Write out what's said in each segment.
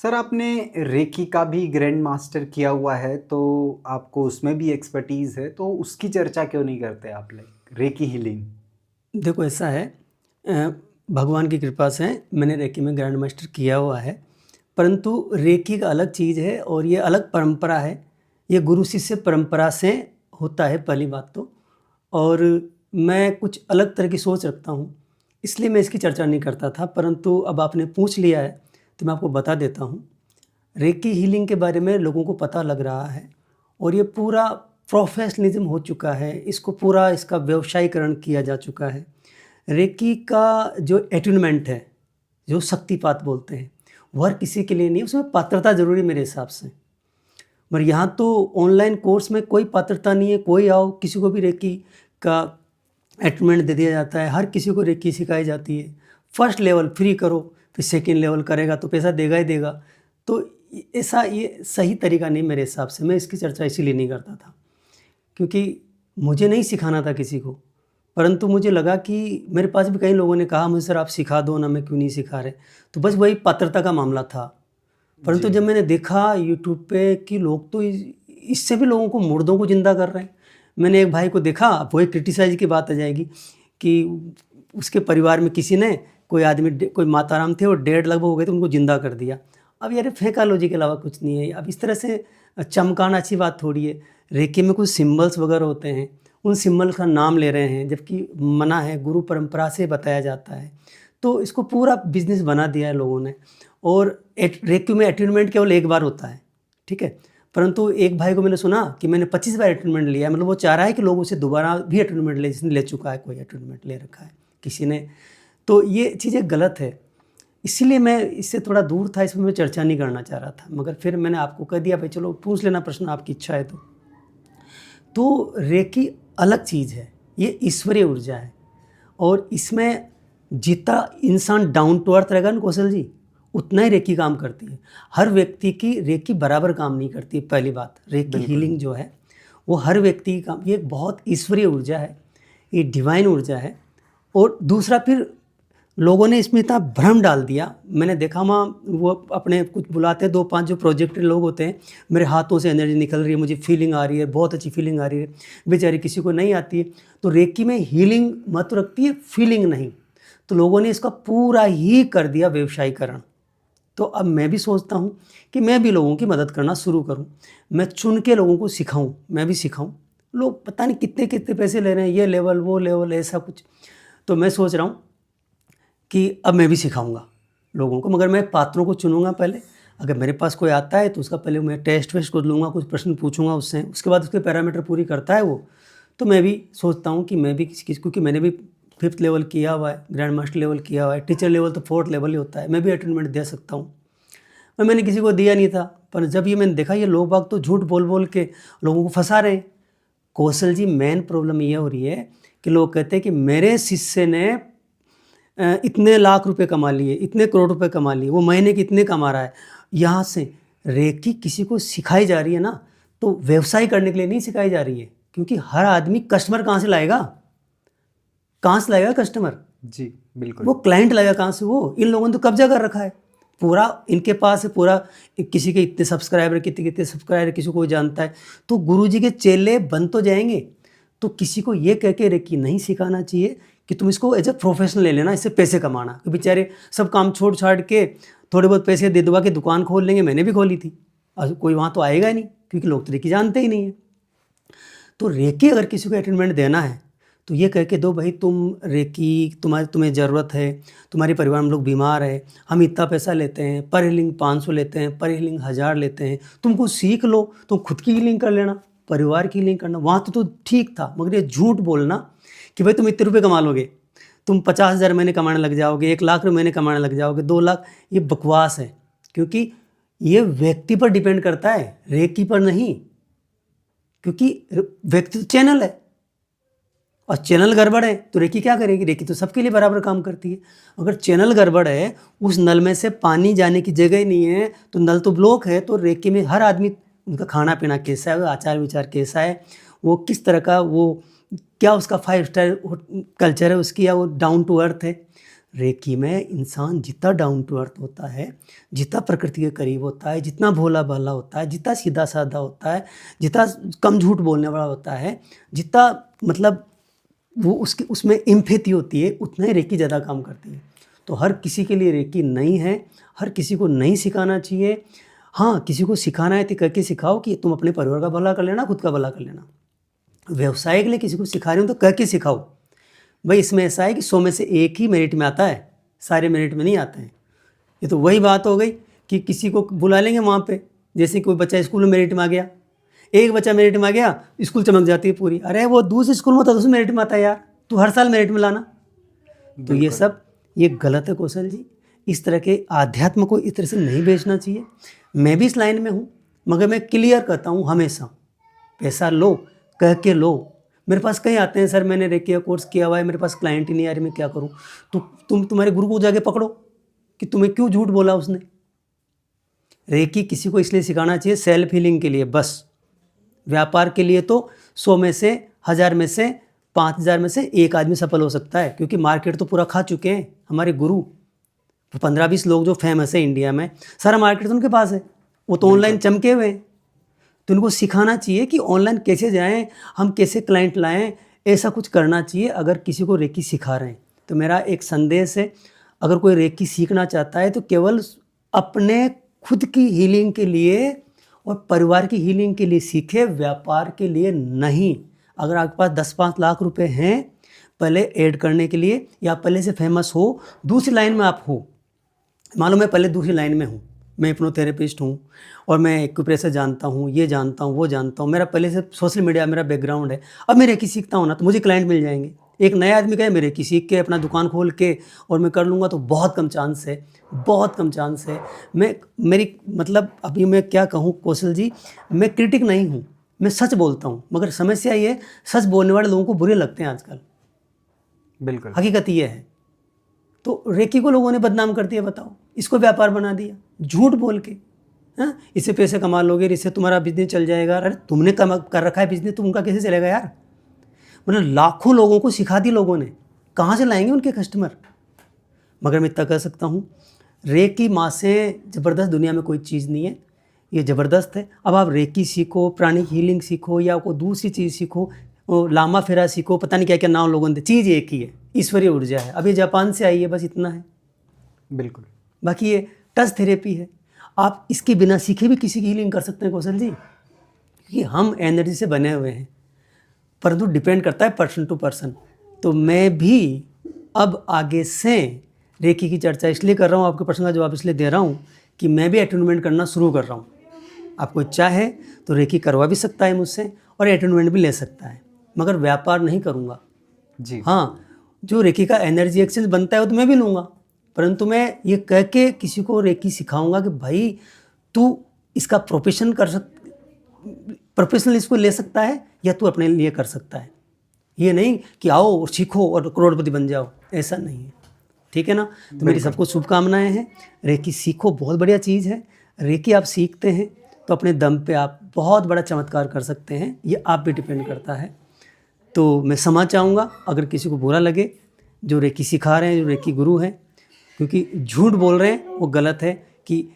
Sir आपने recce का भी ग्रैंड मास्टर किया हुआ है तो आपको उसमें भी एक्सपर्टीज़ है तो उसकी चर्चा क्यों नहीं करते आप लाइक रेकी हीलिंग। देखो ऐसा है। अ, भगवान की कृपा से मैंने रेकी में ग्रैंड मास्टर किया हुआ है, परंतु रेकी का अलग चीज़ है और ये अलग परंपरा है। ये गुरु शिष्य परंपरा से होता है पहली बात तो। और मैं कुछ अलग तरह की सोच रखता हूँ, इसलिए मैं इसकी चर्चा नहीं करता था, परंतु अब आपने पूछ लिया है तो मैं आपको बता देता हूँ। रेकी हीलिंग के बारे में लोगों को पता लग रहा है और ये पूरा प्रोफेशनलिज्म हो चुका है, इसको पूरा इसका व्यवसायीकरण किया जा चुका है। रेकी का जो एट्यूनमेंट है, जो शक्तिपात बोलते हैं, वो हर किसी के लिए नहीं है, उसमें पात्रता ज़रूरी है मेरे हिसाब से। पर यहाँ तो ऑनलाइन कोर्स में कोई पात्रता नहीं है, कोई आओ किसी को भी रेकी का एट्यूनमेंट दे दिया जाता है, हर किसी को रेकी सिखाई जाती है। फर्स्ट लेवल फ्री करो, फिर सेकेंड लेवल करेगा तो पैसा देगा ही देगा। तो ऐसा ये सही तरीका नहीं मेरे हिसाब से, मैं इसकी चर्चा इसीलिए नहीं करता था क्योंकि मुझे नहीं सिखाना था किसी को, परंतु मुझे लगा कि मेरे पास भी कई लोगों ने कहा मुझे, सर आप सिखा दो ना, मैं क्यों नहीं सिखा रहे। तो बस वही पात्रता का मामला था। परंतु जी। जब मैंने देखा यूट्यूब पे कि लोग तो इससे भी लोगों को मुर्दों को ज़िंदा कर रहे हैं। मैंने एक भाई को देखा, वही क्रिटिसाइज की बात आ जाएगी कि उसके परिवार में किसी ने, कोई आदमी कोई माताराम थे और डेढ़ लगभग हो गए तो उनको ज़िंदा कर दिया। अब यार फेंकालॉजी के अलावा कुछ नहीं है। अब इस तरह से चमकाना अच्छी बात थोड़ी है। रेकी में कुछ सिम्बल्स वगैरह होते हैं, उन सिम्बल का नाम ले रहे हैं जबकि मना है, गुरु परंपरा से बताया जाता है। तो इसको पूरा बिजनेस बना दिया है लोगों ने। और रेकी में अटेनमेंट केवल एक बार होता है, ठीक है। परंतु एक भाई को मैंने सुना कि मैंने 25 बार अटेनमेंट लिया है, मतलब वो चाह रहा है कि लोग उसे दोबारा भी अटेनमेंट ले, जिसने ले चुका है, कोई अटेनमेंट ले रखा है किसी ने। तो ये चीज़ें गलत है, इसीलिए मैं इससे थोड़ा दूर था, इसमें मैं चर्चा नहीं करना चाह रहा था। मगर फिर मैंने आपको कह दिया भाई चलो पूछ लेना प्रश्न, आपकी इच्छा है तो रेकी अलग चीज़ है, ये ईश्वरीय ऊर्जा है। और इसमें जितना इंसान डाउन टू अर्थ रहेगा ना कौशल जी, उतना ही रेकी काम करती है। हर व्यक्ति की रेकी बराबर काम नहीं करती है। पहली बात, रेकी बिल्कुल। हीलिंग जो है वो हर व्यक्ति की काम, ये बहुत ईश्वरीय ऊर्जा है, ये डिवाइन ऊर्जा है। और दूसरा फिर लोगों ने इसमें इतना भ्रम डाल दिया। मैंने देखा वहाँ वो अपने कुछ बुलाते हैं, 2-5 जो प्रोजेक्ट लोग होते हैं, मेरे हाथों से एनर्जी निकल रही है, मुझे फीलिंग आ रही है, बहुत अच्छी फीलिंग आ रही है, बेचारी किसी को नहीं आती है। तो रेकी में हीलिंग महत्व रखती है, फीलिंग नहीं। तो लोगों ने इसका पूरा ही कर दिया व्यवसायीकरण। तो अब मैं भी सोचता हूँ कि मैं भी लोगों की मदद करना शुरू करूँ, मैं चुन के लोगों को सिखाऊँ, मैं भी सिखाऊँ। लोग पता नहीं कितने कितने पैसे ले रहे हैं, ये लेवल वो लेवल ऐसा कुछ। तो मैं सोच रहा हूँ कि अब मैं भी सिखाऊंगा लोगों को, मगर मैं पात्रों को चुनूंगा पहले। अगर मेरे पास कोई आता है तो उसका पहले मैं टेस्ट वेस्ट कर लूँगा, कुछ प्रश्न पूछूंगा उससे, उसके बाद उसके पैरामीटर पूरी करता है वो, तो मैं भी सोचता हूँ कि मैं भी किसी, क्योंकि मैंने भी 5th लेवल किया हुआ है, ग्रैंड मास्टर लेवल किया हुआ है, टीचर लेवल तो 4th लेवल ही होता है, मैं भी अटेनमेंट दे सकता हूँ। और मैंने किसी को दिया नहीं था, पर जब ये मैंने देखा ये लोग बाग तो झूठ बोल बोल के लोगों को फंसा रहे हैं। कौशल जी, मेन प्रॉब्लम ये हो रही है कि लोग कहते हैं कि मेरे शिष्य ने इतने लाख रुपए कमा लिए, इतने करोड़ रुपए कमा लिए, वो महीने के इतने कमा रहा है। यहाँ से रेकी किसी को सिखाई जा रही है ना, तो व्यवसाय करने के लिए नहीं सिखाई जा रही है, क्योंकि हर आदमी कस्टमर कहाँ से लाएगा, कहाँ से लाएगा कस्टमर? जी बिल्कुल। वो क्लाइंट लाएगा कहाँ से? वो इन लोगों ने तो कब्जा कर रखा है पूरा, इनके पास है पूरा। किसी के इतने सब्सक्राइबर, कितने कितने सब्सक्राइबर, किसी को जानता है। तो गुरुजी के चेले बन तो जाएंगे। तो किसी को ये कह के रेकी नहीं सिखाना चाहिए कि तुम इसको एज ए प्रोफेशनल ले लेना, इससे पैसे कमाना। कि बेचारे सब काम छोड़ छाड़ के थोड़े बहुत पैसे दे दबा के दुकान खोल लेंगे, मैंने भी खोली थी। कोई वहाँ तो आएगा ही नहीं, क्योंकि लोग तो रेकी जानते ही नहीं है। तो रेकी अगर किसी को अटेनमेंट देना है तो ये कह के दो, भाई तुम रेकी, तुम्हें ज़रूरत है, तुम्हारे परिवार में लोग बीमार है, हम इतना पैसा लेते हैं, पर हीलिंग 500 लेते हैं, पर हीलिंग 1000 लेते हैं, तुमको सीख लो, तुम खुद की हीलिंग कर लेना, परिवार की हीलिंग करना। वहाँ तो ठीक था, मगर ये झूठ बोलना कि भाई तुम इतने रुपये कमा लोगे, तुम 50,000 महीने कमाने लग जाओगे, 1 लाख रुपये महीने कमाने लग जाओगे, 2 लाख, ये बकवास है। क्योंकि ये व्यक्ति पर डिपेंड करता है, रेकी पर नहीं। क्योंकि व्यक्ति तो चैनल है, और चैनल गड़बड़ है तो रेकी क्या करेगी? रेकी तो सबके लिए बराबर काम करती है। अगर चैनल गड़बड़ है, उस नल में से पानी जाने की जगह ही नहीं है, तो नल तो ब्लॉक है। तो रेकी में हर आदमी, उनका खाना पीना कैसा है, आचार विचार कैसा है, वो किस तरह का, वो क्या उसका 5 स्टार कल्चर है उसकी, या वो डाउन टू अर्थ है। रेकी में इंसान जितना डाउन टू अर्थ होता है, जितना प्रकृति के करीब होता है, जितना भोला भाला होता है, जितना सीधा साधा होता है, जितना कम झूठ बोलने वाला होता है, जितना मतलब वो उसकी उसमें एम्पैथी होती है, उतना ही रेकी ज़्यादा काम करती है। तो हर किसी के लिए रेकी नहीं है, हर किसी को नहीं सिखाना चाहिए। हाँ, किसी को सिखाना है तो करके सिखाओ कि तुम अपने परिवार का भला कर लेना, खुद का भला कर लेना। व्यवसाय के लिए किसी को सिखा रहे हो तो करके सिखाओ। भाई इसमें ऐसा है कि 100 में से एक ही मेरिट में आता है, सारे मेरिट में नहीं आते हैं। ये तो वही बात हो गई कि किसी को बुला लेंगे वहाँ पे, जैसे कोई बच्चा स्कूल में मेरिट में आ गया, एक बच्चा मेरिट में आ गया, स्कूल चमक जाती है पूरी। अरे वो दूसरे स्कूल में था तो उसमें मेरिट में आता है यार, तू हर साल मेरिट में लाना। तो ये गलत है कौशल जी। इस तरह के आध्यात्म को इस तरह से नहीं बेचना चाहिए। मैं भी इस लाइन में हूँ, मगर मैं क्लियर करता हूँ हमेशा, पैसा लो, कह के लो। मेरे पास कई आते हैं, सर मैंने रेकी का कोर्स किया हुआ है, मेरे पास क्लाइंट ही नहीं आ रही, मैं क्या करूँ। तो तुम्हारे गुरु को जाके पकड़ो कि तुम्हें क्यों झूठ बोला उसने। रेकी किसी को इसलिए सिखाना चाहिए सेल्फ हीलिंग के लिए बस। व्यापार के लिए तो 100 में से, 1000 में से, 5000 में से एक आदमी सफल हो सकता है, क्योंकि मार्केट तो पूरा खा चुके हैं हमारे गुरु। 15-20 लोग जो फेमस है इंडिया में, सारा मार्केट तो उनके पास है, वो तो ऑनलाइन चमके हुए हैं। तो उनको सिखाना चाहिए कि ऑनलाइन कैसे जाएं, हम कैसे क्लाइंट लाएं, ऐसा कुछ करना चाहिए अगर किसी को रेकी सिखा रहे हैं। तो मेरा एक संदेश है, अगर कोई रेकी सीखना चाहता है तो केवल अपने खुद की हीलिंग के लिए और परिवार की हीलिंग के लिए सीखे, व्यापार के लिए नहीं। अगर आपके पास 10-5 लाख रुपए हैं पहले ऐड करने के लिए, या पहले से फेमस हो, दूसरी लाइन में आप हो, मालूम है पहले दूसरी लाइन में हूँ, मैं हिप्नोथेरेपिस्ट हूँ और मैं एक्यूप्रेशर जानता हूँ, ये जानता हूँ, वो जानता हूँ, मेरा पहले से सोशल मीडिया मेरा बैकग्राउंड है। अब मैं रेकी सीखता हूँ ना तो मुझे क्लाइंट मिल जाएंगे। एक नया आदमी कहे मैं रेकी सीख के अपना दुकान खोल के और मैं कर लूँगा, तो बहुत कम चांस है, बहुत कम चांस है। मेरी मतलब अभी मैं क्या कहूँ कौशल जी, मैं क्रिटिक नहीं हूँ, मैं सच बोलता हूँ, मगर समस्या ये सच बोलने वाले लोगों को बुरे लगते हैं आजकल। बिल्कुल, हकीकत ये है। तो रेकी को लोगों ने बदनाम कर दिया, बताओ, इसको व्यापार बना दिया झूठ बोल के। हाँ, इससे पैसे कमा लोगे, इससे तुम्हारा बिजनेस चल जाएगा। अरे तुमने कर रखा है बिजनेस, तुम उनका कैसे चलेगा यार। मतलब लाखों लोगों को सिखा दी लोगों ने, कहाँ से लाएंगे उनके कस्टमर। मगर मैं इतना कह सकता हूँ, रेकी माँ से ज़बरदस्त दुनिया में कोई चीज़ नहीं है, ये ज़बरदस्त है। अब आप रेकी सीखो, प्राणिक हीलिंग सीखो, या कोई दूसरी चीज़ सीखो, लामा फेरा सीखो, पता नहीं क्या क्या नाम लोगों ने, चीज़ एक ही है, ईश्वरीय ऊर्जा है। अब ये जापान से आई है, बस इतना है। बिल्कुल। बाकी ये टच थेरेपी है, आप इसके बिना सीखे भी किसी की हीलिंग कर सकते हैं कौशल जी, क्योंकि हम एनर्जी से बने हुए हैं, परंतु डिपेंड करता है पर्सन टू पर्सन। तो मैं भी अब आगे से रेकी की चर्चा इसलिए कर रहा हूँ, आपके प्रश्न का जवाब इसलिए दे रहा हूँ कि मैं भी अटेन्यूमेंट करना शुरू कर रहा हूँ। आपको इच्छा है तो रेकी करवा भी सकता है मुझसे और अटेन्यूमेंट भी ले सकता है, मगर व्यापार नहीं करूँगा जी। हाँ, जो रेकी का एनर्जी एक्सचेंज बनता है वो तो मैं भी लूँगा, परंतु मैं ये कह के किसी को रेकी सिखाऊंगा कि भाई तू इसका प्रोफेशनल इसको ले सकता है या तू अपने लिए कर सकता है। ये नहीं कि आओ और सीखो और करोड़पति बन जाओ, ऐसा नहीं है। ठीक है ना। तो मेरी सबको शुभकामनाएं हैं। रेकी सीखो, बहुत बढ़िया चीज़ है। रेकी आप सीखते हैं तो अपने दम पे आप बहुत बड़ा चमत्कार कर सकते हैं, ये आप पे डिपेंड करता है। तो मैं क्षमा चाहूँगा अगर किसी को बुरा लगे, जो रेकी सिखा रहे हैं, जो रेकी गुरु हैं, क्योंकि झूठ बोल रहे हैं वो गलत है कि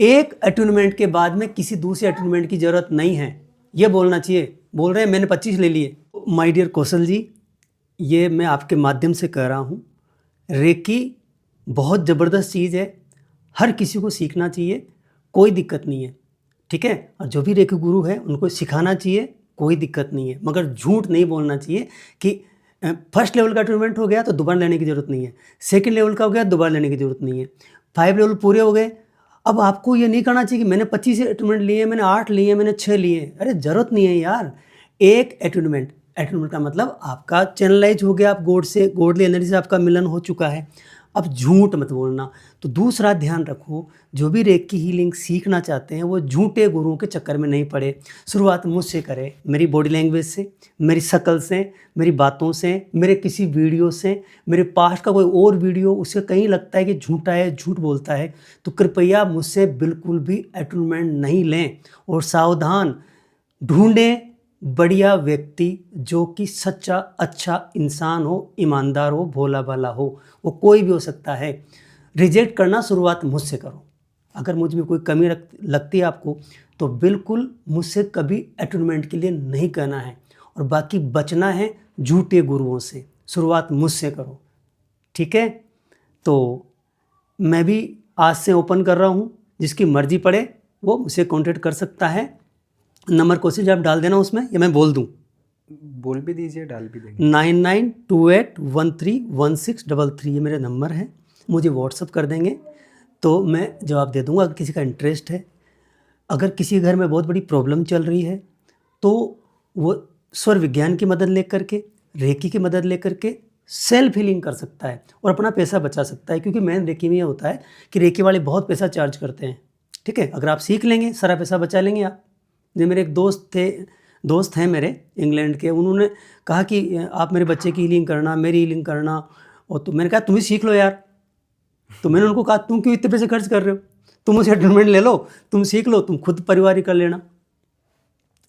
एक अटेन्यूमेंट के बाद में किसी दूसरे अटेन्यूमेंट की ज़रूरत नहीं है, ये बोलना चाहिए। बोल रहे हैं मैंने 25 ले लिए। माय डियर कौशल जी, ये मैं आपके माध्यम से कह रहा हूँ, रेकी बहुत ज़बरदस्त चीज़ है, हर किसी को सीखना चाहिए, कोई दिक्कत नहीं है। ठीक है। और जो भी रेकी गुरु है उनको सिखाना चाहिए, कोई दिक्कत नहीं है, मगर झूठ नहीं बोलना चाहिए कि फर्स्ट लेवल का अटेन्यूमेंट हो गया तो दोबारा लेने की ज़रूरत नहीं है, सेकंड लेवल का हो गया दोबारा लेने की ज़रूरत नहीं है, 5 लेवल पूरे हो गए। अब आपको ये नहीं करना चाहिए कि मैंने 25 अटेन्यूमेंट लिए, मैंने 8 लिए, मैंने 6 लिए। अरे ज़रूरत नहीं है यार। एक अटेन्यूमेंट का मतलब आपका चैनलाइज हो गया, आप गॉडली एनर्जी से आपका मिलन हो चुका है। अब झूठ मत बोलना। तो दूसरा ध्यान रखो, जो भी रेकी हीलिंग सीखना चाहते हैं वो झूठे गुरुओं के चक्कर में नहीं पड़े। शुरुआत मुझसे करें, मेरी बॉडी लैंग्वेज से, मेरी शक्ल से, मेरी बातों से, मेरे किसी वीडियो से, मेरे पास्ट का कोई और वीडियो उससे कहीं लगता है कि झूठा है, झूठ बोलता है, तो कृपया मुझसे बिल्कुल भी अटेन्यूमेंट नहीं लें। और सावधान, ढूंढें बढ़िया व्यक्ति जो कि सच्चा अच्छा इंसान हो, ईमानदार हो, भोला भाला हो, वो कोई भी हो सकता है। रिजेक्ट करना शुरुआत मुझसे करो। अगर मुझ में कोई कमी लगती है आपको तो बिल्कुल मुझसे कभी अटैचमेंट के लिए नहीं कहना है, और बाकी बचना है झूठे गुरुओं से। शुरुआत मुझसे करो, ठीक है। तो मैं भी आज से ओपन कर रहा हूँ, जिसकी मर्जी पड़े वो मुझसे कांटेक्ट कर सकता है। नंबर कोशिश आप डाल देना उसमें, या मैं बोल दूँ? बोल भी दीजिए, डाल भी देंगे। 9928131633 ये मेरा नंबर है। मुझे व्हाट्सअप कर देंगे तो मैं जवाब दे दूँगा। अगर किसी का इंटरेस्ट है, अगर किसी घर में बहुत बड़ी प्रॉब्लम चल रही है तो वो स्वर विज्ञान की मदद लेकर के, रेकी की मदद लेकर के सेल्फ हीलिंग कर सकता है और अपना पैसा बचा सकता है। क्योंकि मेन रेकी में ये होता है कि रेकी वाले बहुत पैसा चार्ज करते हैं, ठीक है। अगर आप सीख लेंगे सारा पैसा बचा लेंगे आप। जो मेरे एक दोस्त हैं मेरे इंग्लैंड के, उन्होंने कहा कि आप मेरे बच्चे की हीलिंग करना, मेरी हीलिंग करना। और तो मैंने कहा तुम ही सीख लो यार। तो मैंने उनको कहा तुम क्यों इतने पैसे खर्च कर रहे हो, तुम उसे सेटलमेंट ले लो, तुम सीख लो, तुम खुद परिवार ही कर लेना।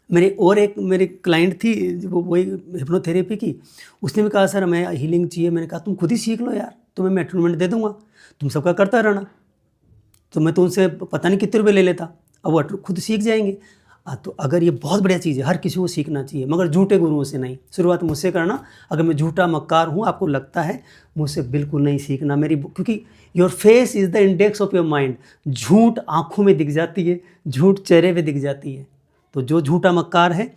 मेरी क्लाइंट थी वो वही हिप्नोथेरेपी की, उसने भी कहा सर हमें हीलिंग चाहिए। मैंने कहा तुम खुद ही सीख लो यार, तुम्हें मैं सेटलमेंट दे दूंगा, तुम सबका करता रहना। तो मैं तो उनसे पता नहीं कितने रुपये ले लेता, अब वो खुद सीख जाएंगे। तो अगर ये बहुत बढ़िया चीज़ है, हर किसी को सीखना चाहिए, मगर झूठे गुरुओं से नहीं। शुरुआत मुझसे करना। अगर मैं झूठा मक्कार हूँ, आपको लगता है, मुझसे बिल्कुल नहीं सीखना क्योंकि your face is the index of your mind. झूठ आँखों में दिख जाती है, झूठ चेहरे पे दिख जाती है। तो जो झूठा मक्कार है,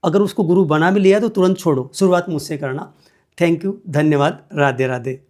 अगर उसको गुरु बना भी लिया तो तुरंत छोड़ो। शुरुआत मुझसे करना। थैंक यू, धन्यवाद, राधे राधे।